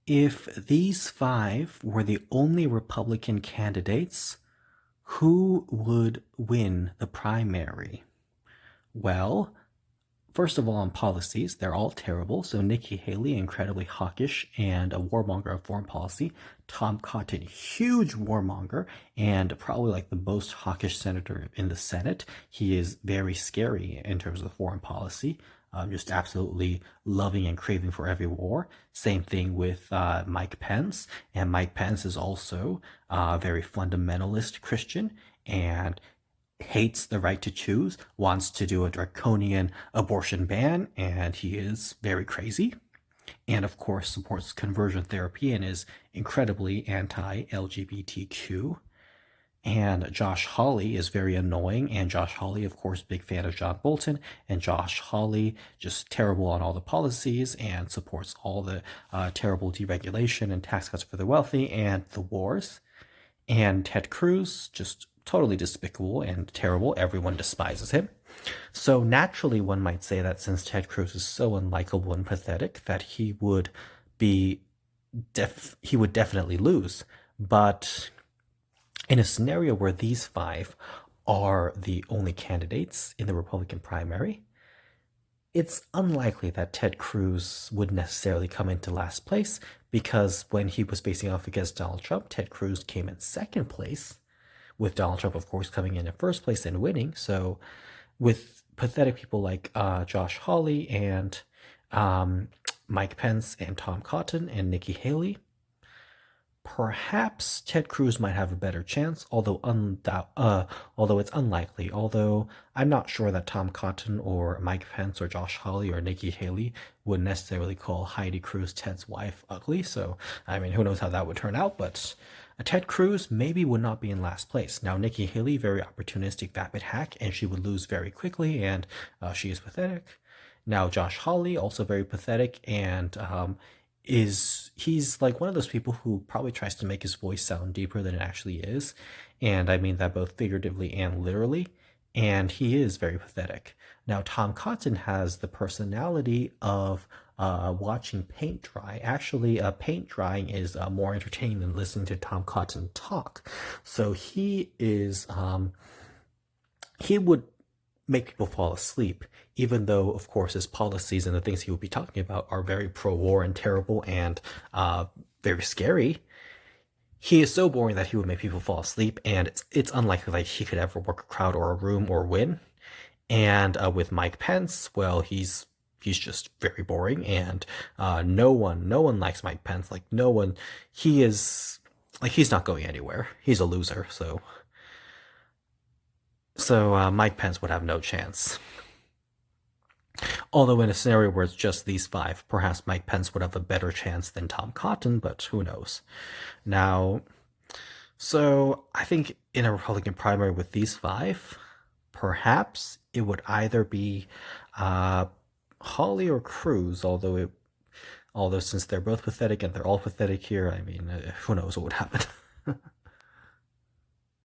If these five were the only Republican candidates, who would win the primary? Well, first of all, on policies, they're all terrible. So Nikki Haley, incredibly hawkish and a warmonger of foreign policy. Tom Cotton, huge warmonger and probably like the most hawkish senator in the Senate. He is very scary in terms of foreign policy. Just absolutely loving and craving for every war. Same thing with Mike Pence. And Mike Pence is also a very fundamentalist Christian and hates the right to choose, wants to do a draconian abortion ban, and he is very crazy. And of course, supports conversion therapy and is incredibly anti LGBTQ. And Josh Hawley is very annoying. And Josh Hawley, of course, big fan of John Bolton. And Josh Hawley, just terrible on all the policies and supports all the terrible deregulation and tax cuts for the wealthy and the wars. And Ted Cruz, just totally despicable and terrible. Everyone despises him. So naturally, one might say that since Ted Cruz is so unlikable and pathetic, that be he would definitely lose. But in a scenario where these five are the only candidates in the Republican primary, it's unlikely that Ted Cruz would necessarily come into last place because when he was facing off against Donald Trump, Ted Cruz came in second place, with Donald Trump, of course, coming in first place and winning. So, with pathetic people like Josh Hawley and Mike Pence and Tom Cotton and Nikki Haley, perhaps Ted Cruz might have a better chance, although it's unlikely. Although I'm not sure that Tom Cotton or Mike Pence or Josh Hawley or Nikki Haley would necessarily call Heidi Cruz, Ted's wife, ugly. So, I mean, who knows how that would turn out, but Ted Cruz maybe would not be in last place. Now, Nikki Haley, very opportunistic, vapid hack, and she would lose very quickly, and she is pathetic. Now, Josh Hawley, also very pathetic, and he's like one of those people who probably tries to make his voice sound deeper than it actually is, and I mean that both figuratively and literally, and he is very pathetic. Now, Tom Cotton has the personality of watching paint dry. Actually, paint drying is more entertaining than listening to Tom Cotton talk. So he would make people fall asleep, even though, of course, his policies and the things he would be talking about are very pro-war and terrible and very scary. He is so boring that he would make people fall asleep, and it's unlikely that he could ever work a crowd or a room or win. And with Mike Pence, well, he's just very boring, and no one likes Mike Pence. Like no one, he's not going anywhere. He's a loser. So Mike Pence would have no chance. Although in a scenario where it's just these five, perhaps Mike Pence would have a better chance than Tom Cotton, but who knows? Now, so I think in a Republican primary with these five, perhaps it would either be Hawley or Cruz, although since they're both pathetic and they're all pathetic here, I mean, who knows what would happen.